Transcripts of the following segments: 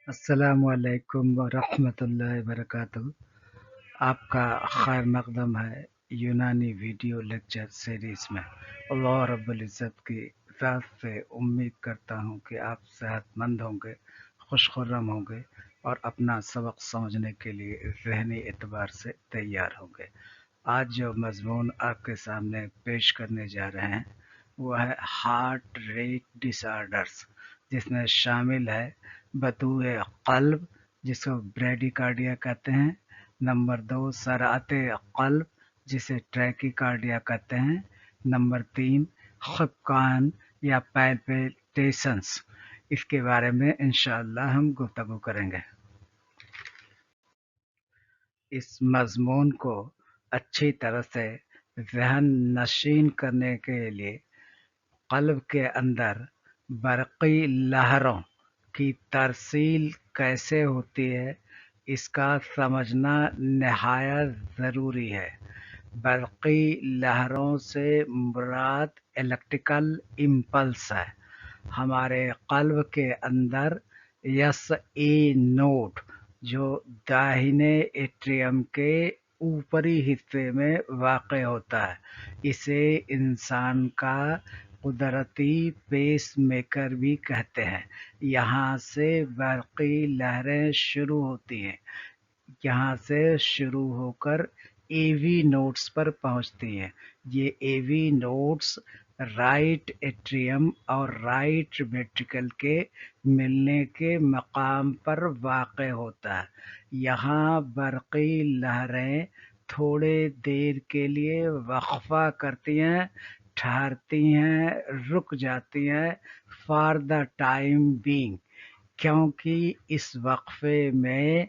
अस्सलाम वालेकुम वरहमतुल्लाहि वबरकातुहू। आपका खैर मकदम है यूनानी वीडियो लेक्चर सीरीज़ में। अल्लाह रब्बुल इज़्ज़त की ज़ात से उम्मीद करता हूँ कि आप सेहतमंद होंगे, खुशखुर्रम होंगे और अपना सबक समझने के लिए ज़हनी एतबार से तैयार होंगे। आज जो मज़मून आपके सामने पेश करने जा रहे हैं वो है हार्ट रेट डिसऑर्डर्स, जिसमें शामिल है बतूए क़ल्ब जिसको ब्रेडिकार्डिया कहते हैं। नंबर 2 सराते क़ल्ब जिसे ट्रैकीकार्डिया कहते हैं। नंबर 3 ख़फ़क़ान या पैल्पिटेशंस। इसके बारे में इंशाअल्लाह हम गुफ्तगू करेंगे। इस मज़मून को अच्छी तरह से ज़हन नशीन करने के लिए क़ल्ब के अंदर बरक़ी लहरों की तरसील कैसे होती है, इसका समझना निहायत ज़रूरी है। बरक़ी लहरों से मुराद इलेक्ट्रिकल इम्पल्स है। हमारे क़ल्ब के अंदर एस-ए नोड जो दाहिने एट्रियम के ऊपरी हिस्से में वाक़ होता है, इसे इंसान का कुदरती पेस मेकर भी कहते हैं। यहाँ से बरक़ी लहरें शुरू होती हैं। यहाँ से शुरू होकर एवी नोड्स पर पहुँचती हैं। ये एवी नोड्स राइट एट्रियम और राइट वेंट्रिकल के मिलने के मकाम पर वाक़ होता है। यहाँ बरक़ी लहरें थोड़े देर के लिए वक़फ़ा करती हैं, ठहरती हैं, रुक जाती हैं फॉर द टाइम बीइंग, क्योंकि इस वक़फ़े में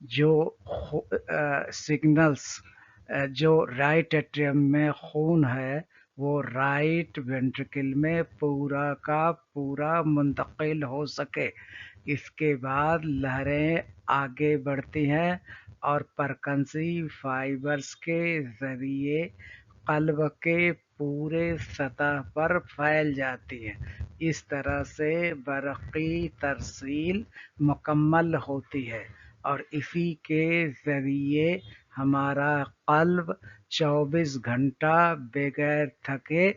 जो सिग्नल्स जो राइट एट्रियम में खून है वो राइट वेंट्रिकल में पूरा का पूरा मुंतकिल हो सके। इसके बाद लहरें आगे बढ़ती हैं और परकंसी फाइबर्स के ज़रिए क़ल्ब के पूरे सतह पर फैल जाती हैं। इस तरह से बरक़ी तरसील मुकम्मल होती है और इसी के ज़रिए हमारा क़ल्ब 24 घंटा बगैर थके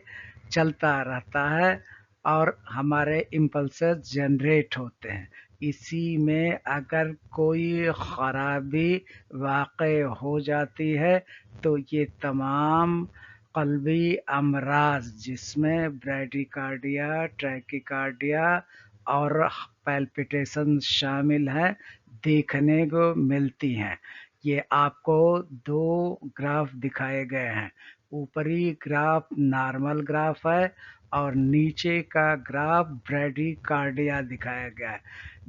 चलता रहता है और हमारे इम्पल्सेस जनरेट होते हैं। इसी में अगर कोई ख़राबी वाक़ हो जाती है तो ये तमाम क़ल्बी अमराज़ जिसमें ब्रैडीकार्डिया, ट्रैकीकार्डिया और पैल्पिटेशन शामिल हैं, देखने को मिलती हैं। ये आपको दो ग्राफ दिखाए गए हैं। ऊपरी ग्राफ नॉर्मल ग्राफ है और नीचे का ग्राफ ब्रैडीकार्डिया दिखाया गया है।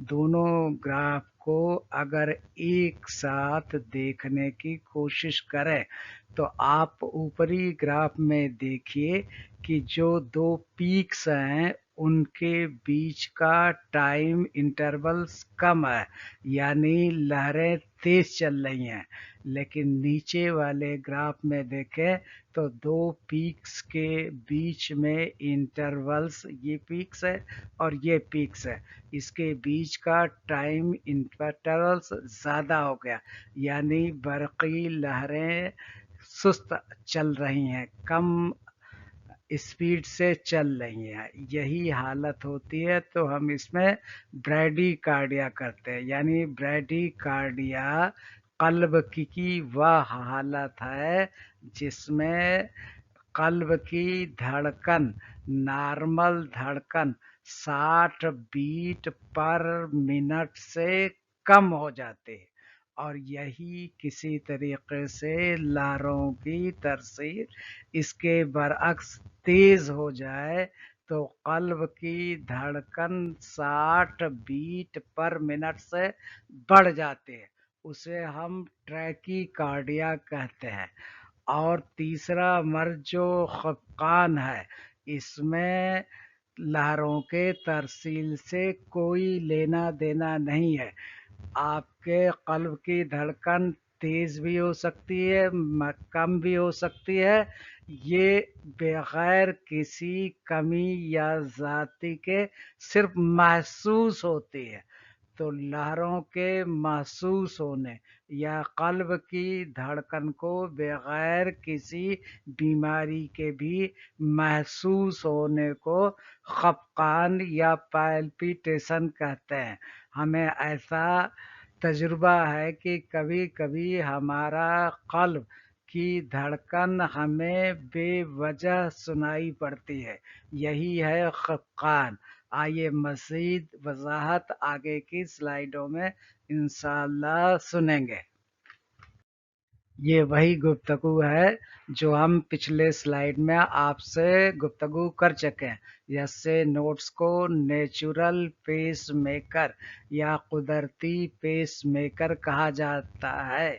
दोनों ग्राफ को अगर एक साथ देखने की कोशिश करें तो आप ऊपरी ग्राफ में देखिए कि जो दो पीक्स हैं उनके बीच का टाइम इंटरवल्स कम है, यानी लहरें तेज चल रही हैं। लेकिन नीचे वाले ग्राफ में देखें तो दो पीक्स के बीच में इंटरवल्स, ये पीक्स है और ये पीक्स है, इसके बीच का टाइम इंटरवल्स ज़्यादा हो गया, यानी बरक़ी लहरें सुस्त चल रही हैं, कम स्पीड से चल रही हैं। यही हालत होती है तो हम इसमें ब्रैडीकार्डिया करते हैं। यानी ब्रैडीकार्डिया क़ल्ब की वह हालत है जिसमें क़ल्ब की धड़कन, नॉर्मल धड़कन 60 बीट पर मिनट से कम हो जाती है और यही किसी तरीके से लहरों की तरसील इसके बरअक्स तेज़ हो जाए तो क़ल्ब की धड़कन 60 बीट पर मिनट से बढ़ जाती है, उसे हम ट्रैकीकार्डिया कहते हैं। और तीसरा मर्ज़ जो ख़फ़क़ान है, इसमें लहरों के तरसील से कोई लेना देना नहीं है। आपके क़ल्ब की धड़कन तेज़ भी हो सकती है, कम भी हो सकती है, ये बग़ैर किसी कमी या ज़्यादती के सिर्फ महसूस होती है। تو لہروں کے محسوس ہونے یا قلب کی دھڑکن کو بغیر کسی بیماری کے بھی محسوس ہونے کو خفقان یا پالپیٹیشن کہتے ہیں۔ ہمیں ایسا تجربہ ہے کہ کبھی کبھی ہمارا قلب کی دھڑکن ہمیں بے وجہ سنائی پڑتی ہے، یہی ہے خفقان۔ آئیے مزید وضاحت آگے کی سلائیڈوں میں انشاءاللہ سنیں گے۔ یہ وہی گفتگو ہے جو ہم پچھلے سلائیڈ میں آپ سے گفتگو کر چکے ہیں۔ یسے نوٹس کو نیچرل پیس میکر یا قدرتی پیس میکر کہا جاتا ہے۔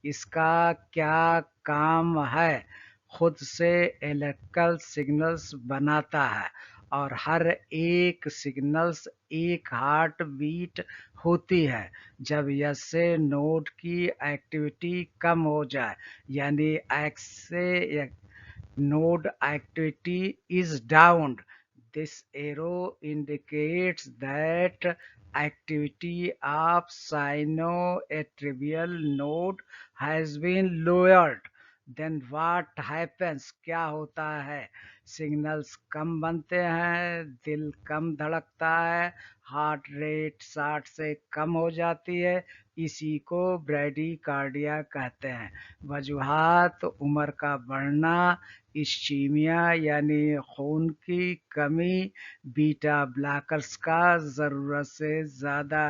اس کا کیا کام ہے؟ خود سے الیکٹریکل سگنلز بناتا ہے اور ہر ایک سگنلز ایک ہارٹ بیٹ ہوتی ہے۔ جب یسے نوڈ کی ایکٹیویٹی کم ہو جائے، یعنی ایسے node activity is down, this arrow indicates that activity of sinoatrial node has been lowered. Then what happens? کیا ہوتا ہے؟ سگنلز کم بنتے ہیں، دل کم دھڑکتا ہے، ہارٹ ریٹ 60 سے کم ہو جاتی ہے، اسی کو بریڈی کارڈیا کہتے ہیں۔ وجوہات: عمر کا بڑھنا، اسچیمیا یعنی خون کی کمی، بیٹا بلاکرز کا ضرورت سے زیادہ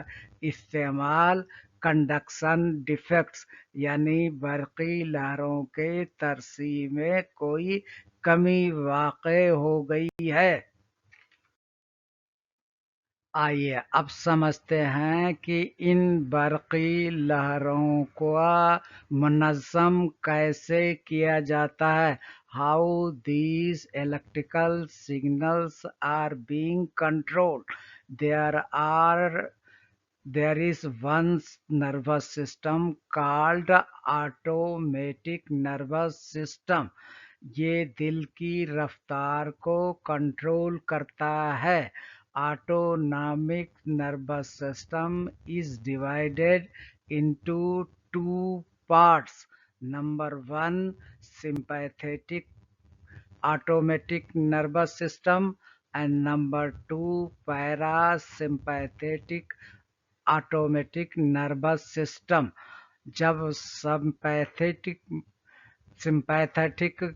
استعمال، کنڈکشن ڈیفیکٹس یعنی برقی لہروں کے ترسیل میں کوئی کمی واقع ہو گئی ہے۔ آئیے اب سمجھتے ہیں کہ ان برقی لہروں کو منظم کیسے کیا جاتا ہے۔ How these electrical signals are being controlled. There is one nervous system called automatic nervous system. یہ دل کی رفتار کو کنٹرول کرتا ہے۔ Autonomic nervous system is divided into two parts. Number one, sympathetic automatic nervous system, and number two, parasympathetic automatic nervous system. جب sympathetic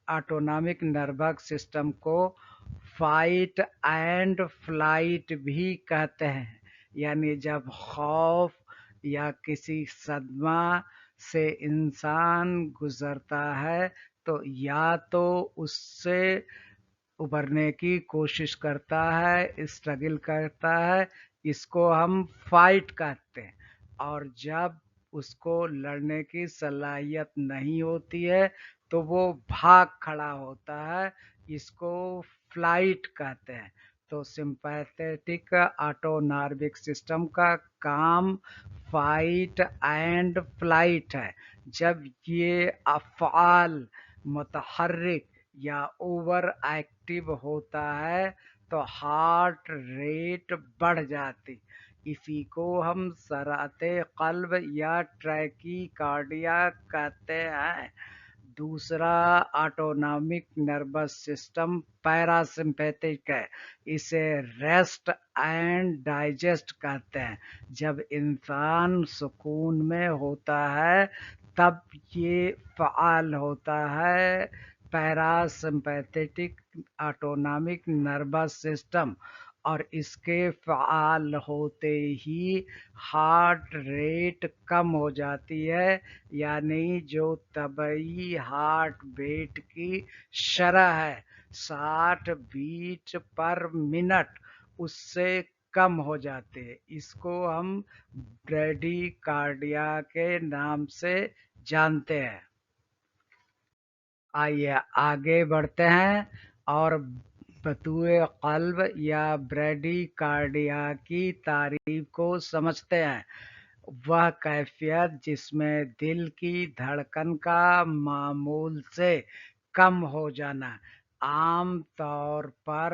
autonomic nervous system کو fight and flight بھی کہتے ہیں، یعنی جب خوف یا کسی صدمہ سے انسان گزرتا ہے تو یا تو اس سے ابھرنے کی کوشش کرتا ہے، اسٹرگل کرتا ہے، اس کو ہم فائٹ کہتے ہیں، اور جب اس کو لڑنے کی صلاحیت نہیں ہوتی ہے تو وہ بھاگ کھڑا ہوتا ہے، اس کو فلائٹ کہتے ہیں۔ تو سمپیتھیٹک آٹوناربک سسٹم کا کام فائٹ اینڈ فلائٹ ہے۔ جب یہ افعال متحرک یا اوور ایکٹیو ہوتا ہے تو ہارٹ ریٹ بڑھ جاتی، اسی کو ہم سرعت قلب یا ٹریکی کارڈیا کہتے ہیں۔ دوسرا آٹونامک نروس سسٹم پیراسمپیتھک ہے، اسے ریسٹ اینڈ ڈائجسٹ کہتے ہیں۔ جب انسان سکون میں ہوتا ہے تب یہ فعال ہوتا ہے۔ پیراسمپیتھک آٹونامک نروس سسٹم، اور اس کے فعال ہوتے ہی ہارٹ ریٹ کم ہو جاتی ہے، یعنی جو طبیعی ہارٹ بیٹ کی شرح ہے 60 بیٹ پر منٹ، اس سے کم ہو جاتے ہیں۔ اس کو ہم بریڈی کارڈیا کے نام سے جانتے ہیں۔ آئیے آگے بڑھتے ہیں اور بطوع قلب یا بریڈی کارڈیا کی تعریف کو سمجھتے ہیں۔ وہ کیفیت جس میں دل کی دھڑکن کا معمول سے کم ہو جانا، عام طور پر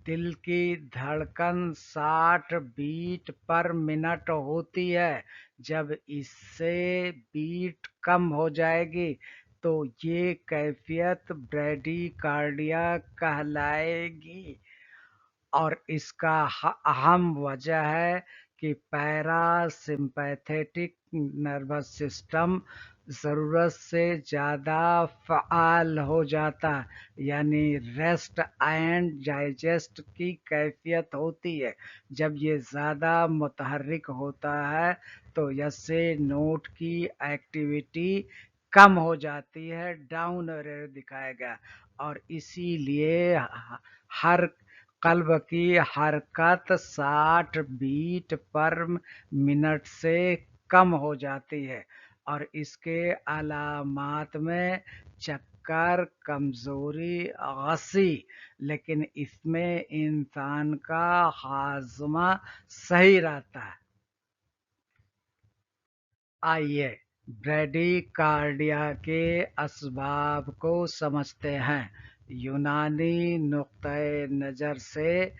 दिल की धड़कन 60 बीट पर मिनट होती है। जब इससे बीट कम हो जाएगी तो ये कैफियत ब्रैडीकार्डिया कहलाएगी। और इसका अहम वजह है कि पैरासिम्पैथेटिक नर्वस सिस्टम ज़रूरत से ज़्यादा फ़आल हो जाता है, यानी रेस्ट एंड डाइजेस्ट की कैफियत होती है। जब ये ज़्यादा मुतहर्रिक होता है तो इससे नोट की एक्टिविटी कम हो जाती है, डाउन एरर दिखाएगा। और इसीलिए हर कल्ब की हरकत 60 बीट पर मिनट से कम हो जाती है। और इसके अलामात में चक्कर, कमजोरी, गसी, लेकिन इसमें इंसान का हाजमा सही रहता है। आइए ब्रैडीकार्डिया के असबाब को समझते हैं। यूनानी नुक्ते नज़र से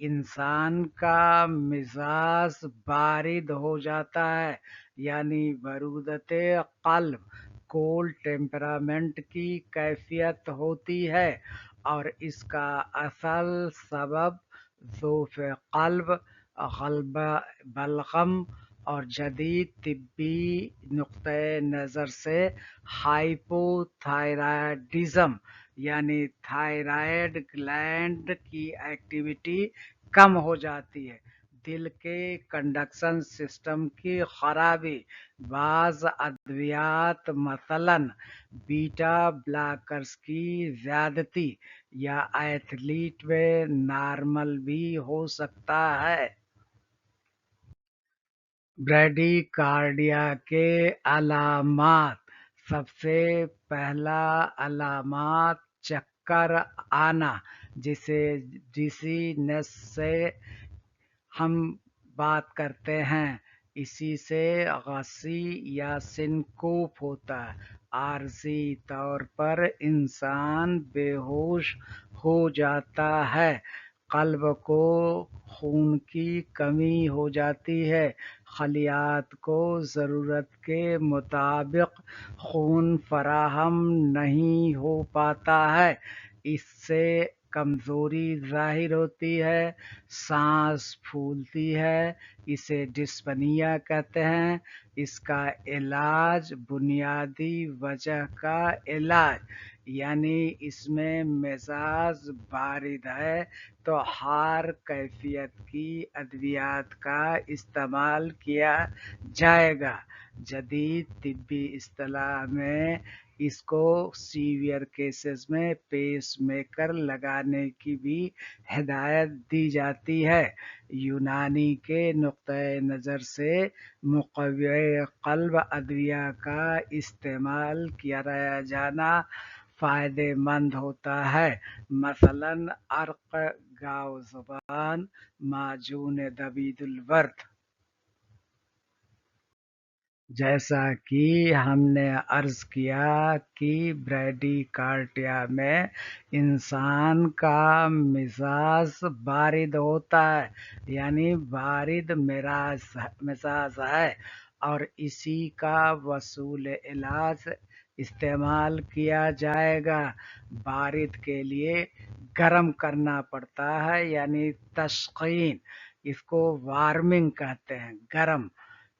इंसान का मिजाज बारिद हो जाता है, यानी बरूदत क़ल्ब, कोल्ड टेम्परामेंट की कैफियत होती है। और इसका असल सबब ज़ोफ़ क़ल्ब, बलगम और जदीद तिब्बी नुक्ते नज़र से हाइपोथायरायडिज्म, यानी थायराइड ग्लैंड की एक्टिविटी कम हो जाती है। दिल के कंडक्शन सिस्टम की खराबी, बाज़ अद्वियात मसलन बीटा ब्लॉकर्स की ज़्यादती या एथलीट में नॉर्मल भी हो सकता है। ब्रैडीकार्डिया के अलामात। सबसे पहला अलामात चक्कर आना, जिसे डिजीनेस से हम बात करते हैं, इसी से गसी या सिनकोप होता है। आर्जी तौर पर इंसान बेहोश हो जाता है, कल्ब को खून की कमी हो जाती है, खलियात को ज़रूरत के मुताबिक खून फराहम नहीं हो पाता है, इससे कमज़ोरी ज़ाहिर होती है, सांस फूलती है, इसे डिस्पनिया कहते हैं। इसका इलाज बुनियादी वजह का इलाज, यानी इसमें मिजाज बारिद है तो हार कैफियत की अद्वियात का इस्तेमाल किया जाएगा। जदीद तिब्बी इस्तिलाह में इसको सीवियर केसेस में पेस मेकर लगाने की भी हिदायत दी जाती है। यूनानी के नुक्ते नज़र से मुक़व्वे क़ल्ब अदविया का इस्तेमाल किया जाना फ़ायदेमंद होता है, मसलन अर्क, गाव ज़ुबान, माजून दबीदुल वर्द। जैसा कि हमने अर्ज किया कि ब्रैडीकार्डिया में इंसान का मिजाज बारिद होता है, यानी बारिद मिजाज है, और इसी का वसूल इलाज इस्तेमाल किया जाएगा। बारिद के लिए गर्म करना पड़ता है, यानी तस्कीन, इसको वार्मिंग कहते हैं, गर्म।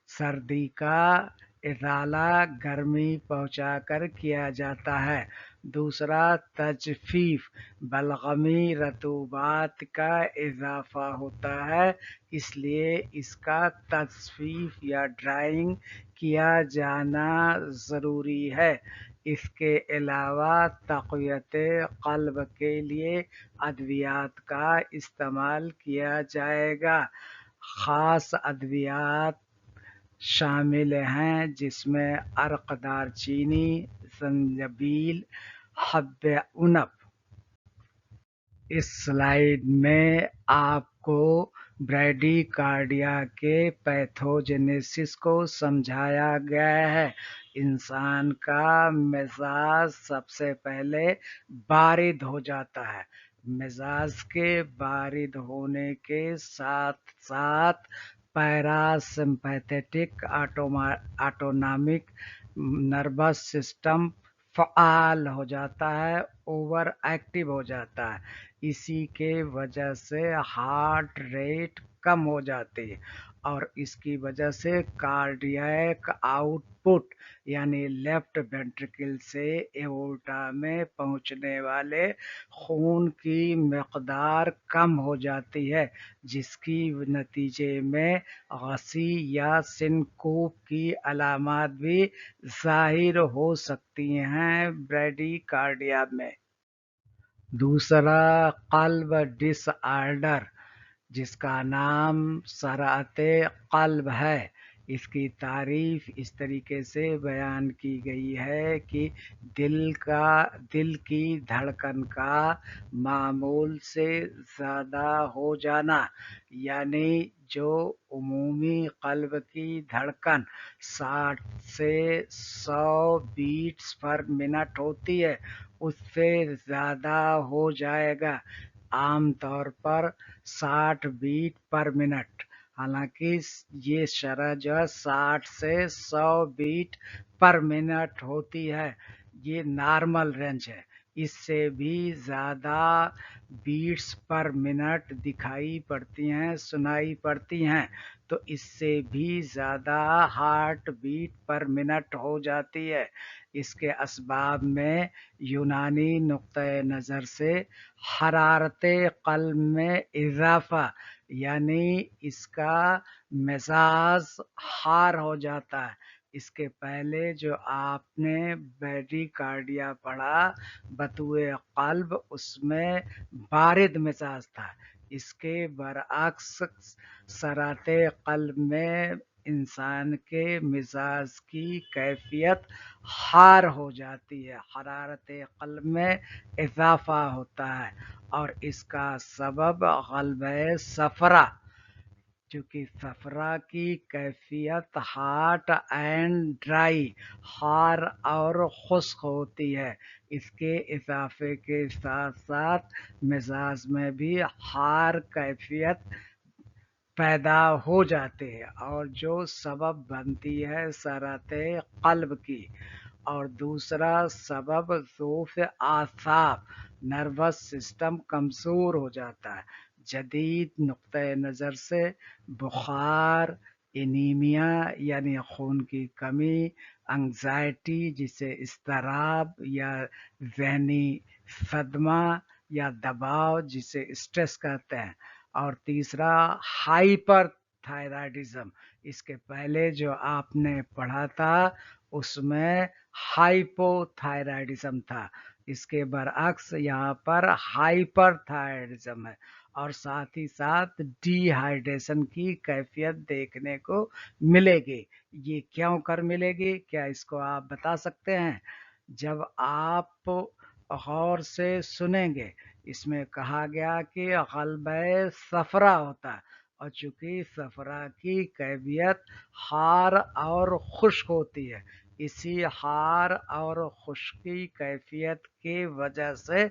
सर्दी का इज़ाला गर्मी पहुँचाकर किया जाता है। दूसरा तजफ़ीफ़, बलगमी रतूबात का इज़ाफ़ा होता है, इसलिए इसका तजफ़ीफ़ या ड्राइंग किया जाना ज़रूरी है। इसके अलावा तक़वियत क़ल्ब के लिए अद्वियात का इस्तेमाल किया जाएगा। ख़ास अद्वियात शामिल हैं जिसमें अर्क, दारचीनी, ज़ंजाबिल, हब्बे उनब। इस स्लाइड में आपको ब्रैडीकार्डिया के पैथोजेनेसिस को समझाया गया है। इंसान का मिजाज सबसे पहले बारिद हो जाता है, मिजाज के बारिद होने के साथ साथ पैरासिम्पैथेटिक ऑटोनॉमिक नर्वस सिस्टम फ़आल हो जाता है, ओवर एक्टिव हो जाता है। इसी के वजह से हार्ट रेट कम हो जाती है और इसकी वजह से कार्डियक आउटपुट यानी लेफ्ट वेंट्रिकल से एओर्टा में पहुंचने वाले खून की मकदार कम हो जाती है, जिसकी नतीजे में गसी या सिनकोप की अलामत भी ज़ाहिर हो सकती हैं ब्रैडीकार्डिया में। दूसरा क़ल्ब डिसऑर्डर जिसका नाम सराते क़ल्ब है। इसकी तारीफ इस तरीके से बयान की गई है कि दिल की धड़कन का मामूल से ज़्यादा हो जाना, यानी जो उमूमी क़ल्ब की धड़कन 60 से 100 बीट्स पर मिनट होती है, उससे ज़्यादा हो जाएगा, आम तौर पर 60 बीट पर मिनट। हालांकि ये शरह जो है 60 से 100 बीट पर मिनट होती है, ये नॉर्मल रेंज है। इससे भी ज़्यादा बीट्स पर मिनट दिखाई पड़ती हैं, सुनाई पड़ती हैं, तो इससे भी ज़्यादा हार्ट बीट पर मिनट हो जाती है। इसके असबाब में यूनानी नुक्ते नज़र से हरारत क़ल्ब में इज़ाफ़ा, यानी इसका मिजाज हार हो जाता है। इसके पहले जो आपने ब्रैडीकार्डिया पढ़ा बतुए क़ल्ब, उसमें बारिद मिजाज था। इसके बरअक्स सराते क़ल्ब में इंसान के मिजाज की कैफियत हार हो जाती है, हरारत क़ल्ब में इज़ाफ़ा होता है और इसका सबब ग़ल्बे सफ़रा, चूँकि सफ़रा की कैफियत हॉट एंड ड्राई, हार और खुश्क होती है। इसके इजाफे के साथ साथ मिजाज में भी हार कैफियत पैदा हो जाते हैं और जो सबब बनती है सराते क़ल्ब की। और दूसरा सबब ज़ोफ़ आसाब, नर्वस सिस्टम कमज़ोर हो जाता है। जदीद नुक्ते नज़र से बुखार, एनीमिया यानी खून की कमी, एंग्जाइटी जिसे इज़्तिराब या ज़हनी सदमा या दबाव जिसे स्ट्रेस कहते हैं, और तीसरा हाइपर थायराइडिज्म। इसके पहले जो आपने पढ़ा था उसमें हाइपोथायराइडिज्म था, इसके बरअक्स यहाँ पर हाइपरथायराइडिज्म है और साथ ही साथ डिहाइड्रेशन की कैफियत देखने को मिलेगी। ये क्यों कर मिलेगी, क्या इसको आप बता सकते हैं? जब आप गौर से सुनेंगे, इसमें कहा गया कि ग़ल्बे सफ़रा होता है और चूँकि सफ़रा की कैफियत हार और खुश्क होती है, इसी हार और खुश्की कैफियत की वजह से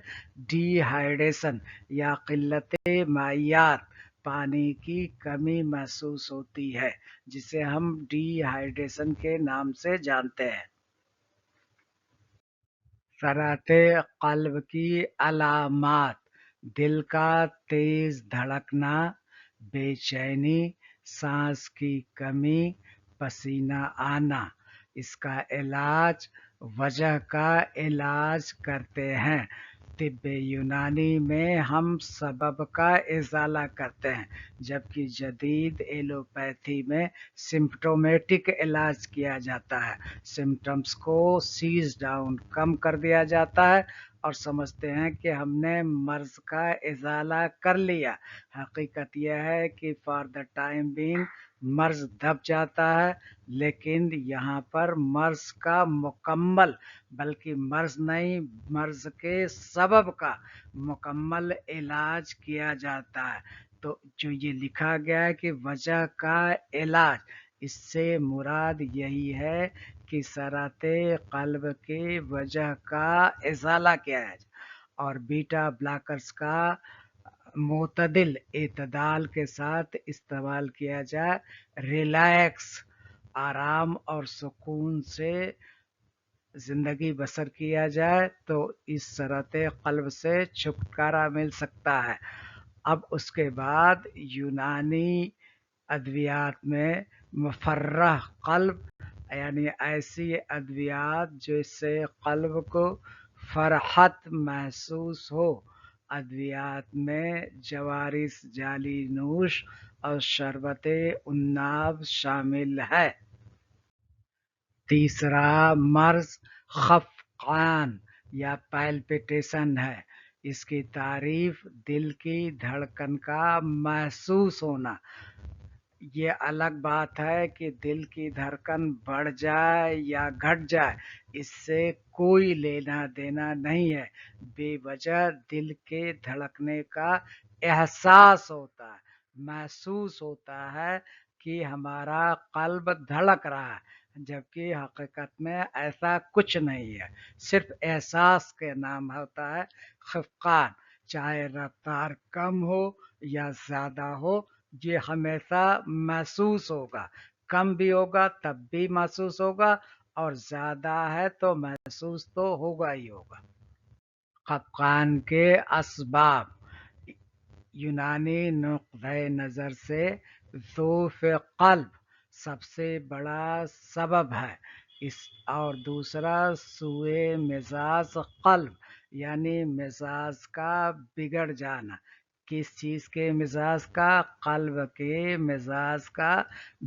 डिहाइड्रेशन या क़िल्लत मायात, पानी की कमी महसूस होती है, जिसे हम डिहाइड्रेशन के नाम से जानते हैं। सराते क़ल्ब की अलामात: दिल का तेज धड़कना, बेचैनी, सांस की कमी, पसीना आना। इसका इलाज वजह का इलाज करते हैं। तिब्ब यूनानी में हम सबब का इजाला करते हैं, जबकि जदीद एलोपैथी में सिम्प्टोमेटिक इलाज किया जाता है। सिम्टम्स को सीज डाउन कम कर दिया जाता है और समझते हैं कि हमने मर्ज का इजाला कर लिया। हकीकत यह है कि फॉर द टाइम बीइंग मर्ज दब जाता है, लेकिन यहाँ पर मर्ज का मुकम्मल, बल्कि मर्ज नहीं, मर्ज के सबब का मुकम्मल इलाज किया जाता है। तो जो ये लिखा गया है कि वजह का इलाज, इससे मुराद यही है कि सराते क़ल्ब के वजह का इजाला किया है। اور بیٹا بلاکرز کا معتدل اعتدال کے ساتھ استعمال کیا جائے، ریلیکس، آرام اور سکون سے زندگی بسر کیا جائے تو اس صورت قلب سے چھٹکارا مل سکتا ہے۔ اب اس کے بعد یونانی ادویات میں مفرح قلب، یعنی ایسی ادویات جس سے قلب کو فرحت محسوس ہو، ادویات میں جوارث جالی نوش اور شربت عناب شامل ہے۔ تیسرا مرض خفقان یا پیلپٹیشن ہے۔ اس کی تعریف دل کی دھڑکن کا محسوس ہونا۔ یہ الگ بات ہے کہ دل کی دھڑکن بڑھ جائے یا گھٹ جائے، اس سے کوئی لینا دینا نہیں ہے، بے وجہ دل کے دھڑکنے کا احساس ہوتا ہے، محسوس ہوتا ہے کہ ہمارا قلب دھڑک رہا ہے، جبکہ حقیقت میں ایسا کچھ نہیں ہے، صرف احساس کے نام ہوتا ہے خفقان، چاہے رفتار کم ہو یا زیادہ ہو، یہ ہمیشہ محسوس ہوگا، کم بھی ہوگا تب بھی محسوس ہوگا اور زیادہ ہے تو محسوس تو ہوگا ہی ہوگا۔ خفقان کے اسباب یونانی نقطہ نظر سے ضعف قلب سب سے بڑا سبب ہے، اور دوسرا سوء مزاج قلب، یعنی مزاج کا بگڑ جانا۔ کس چیز کے مزاج کا؟ قلب کے مزاج کا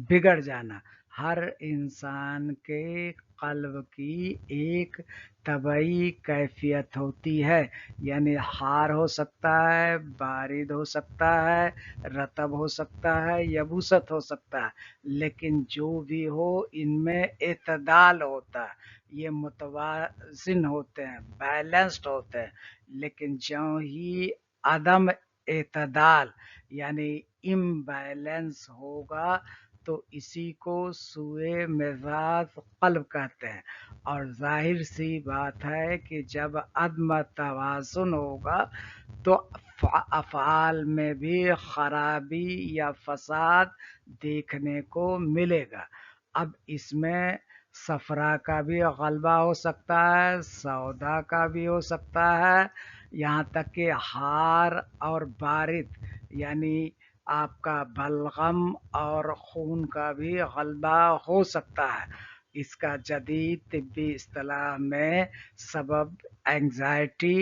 بگڑ جانا۔ ہر انسان کے قلب کی ایک طبعی کیفیت ہوتی ہے، یعنی حار ہو سکتا ہے، بارد ہو سکتا ہے، رطب ہو سکتا ہے، یبوست ہو سکتا ہے، لیکن جو بھی ہو ان میں اعتدال ہوتا ہے، یہ متوازن ہوتے ہیں، بیلنسڈ ہوتے ہیں۔ لیکن جوں ہی عدم اعتدال یعنی امبیلنس ہوگا تو اسی کو سوء مزاج قلب کہتے ہیں، اور ظاہر سی بات ہے کہ جب عدم توازن ہوگا تو افعال میں بھی خرابی یا فساد دیکھنے کو ملے گا۔ اب اس میں صفرا کا بھی غلبہ ہو سکتا ہے، سودا کا بھی ہو سکتا ہے، یہاں تک کہ حار اور بارد یعنی آپ کا بلغم اور خون کا بھی غلبہ ہو سکتا ہے۔ اس کا جدید طبی اصطلاح میں سبب اینگزائٹی،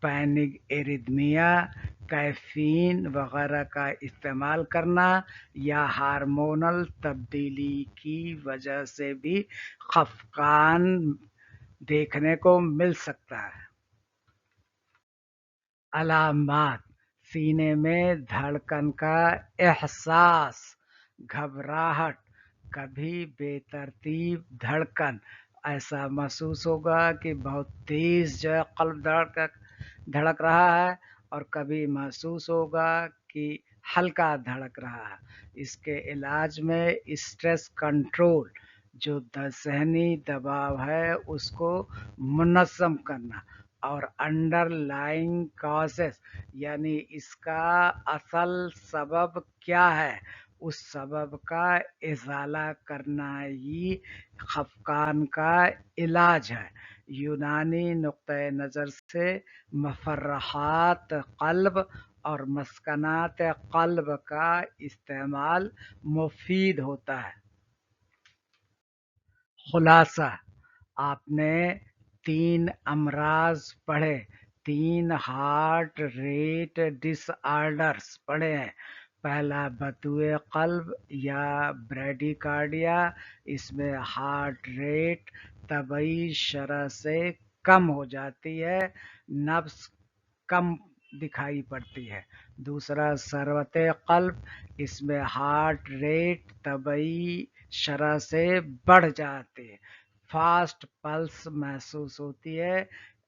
پینک ایریدمیا، کیفین وغیرہ کا استعمال کرنا یا ہارمونل تبدیلی کی وجہ سے بھی خفقان دیکھنے کو مل سکتا ہے۔ علامات: سینے میں دھڑکن کا احساس، گھبراہٹ، کبھی بے ترتیب دھڑکن، ایسا محسوس ہوگا کہ بہت تیز جو ہے قلب دھڑک رہا ہے، اور کبھی محسوس ہوگا کہ ہلکا دھڑک رہا ہے۔ اس کے علاج میں اسٹریس کنٹرول، جو ذہنی دباؤ ہے اس کو منظم کرنا، اور انڈر لائنگ کازز یعنی اس کا اصل سبب کیا ہے، اس سبب کا ازالہ کرنا ہی خفقان کا علاج ہے۔ یونانی نقطہ نظر سے مفرحات قلب اور مسکنات قلب کا استعمال مفید ہوتا ہے۔ خلاصہ: آپ نے 3 امراض پڑھے، 3 ہارٹ ریٹ ڈس آرڈرز پڑھے ہیں۔ پہلا بدوئے قلب یا بریڈیکارڈیا، اس میں ہارٹ ریٹ طبعی شرح سے کم ہو جاتی ہے، نبض کم دکھائی پڑتی ہے۔ دوسرا ضربت قلب، اس میں ہارٹ ریٹ طبعی شرح سے بڑھ جاتی ہے، فاسٹ پلس محسوس ہوتی ہے،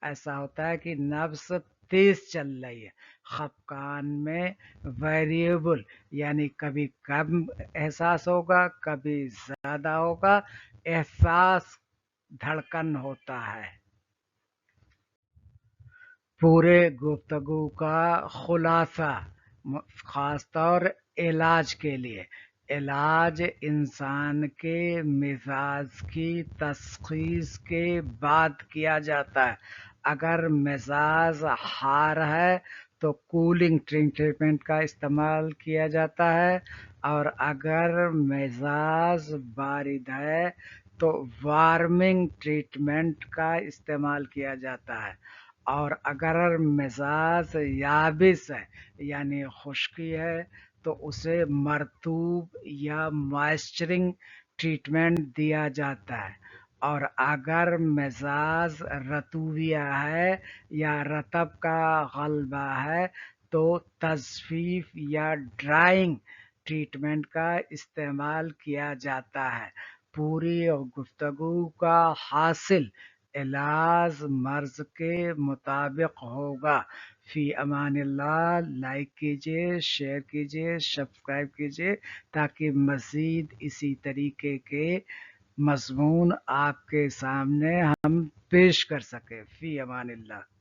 ایسا ہوتا ہے کہ نبض تیز چل رہی ہے۔ خفقان میں ویریبل یعنی کبھی کم احساس ہوگا، کبھی زیادہ ہوگا، احساس دھڑکن ہوتا ہے۔ پورے گفتگو کا خلاصہ خاص طور علاج کے لیے، علاج انسان کے مزاج کی تشخیص کے بعد کیا جاتا ہے۔ اگر مزاج حار ہے تو کولنگ ٹریٹمنٹ کا استعمال کیا جاتا ہے، اور اگر مزاج بارد ہے تو وارمنگ ٹریٹمنٹ کا استعمال کیا جاتا ہے، اور اگر مزاج یابس ہے یعنی خشکی ہے تو اسے مرطوب یا مائسچرنگ ٹریٹمنٹ دیا جاتا ہے، اور اگر مزاج رطوبیہ ہے یا رطب کا غلبہ ہے تو تجفیف یا ڈرائنگ ٹریٹمنٹ کا استعمال کیا جاتا ہے۔ پوری گفتگو کا حاصل علاج مرض کے مطابق ہوگا۔ فی امان اللہ، لائک کیجئے، شیئر کیجئے، سبسکرائب کیجئے تاکہ مزید اسی طریقے کے مضمون آپ کے سامنے ہم پیش کر سکیں۔ فی امان اللہ۔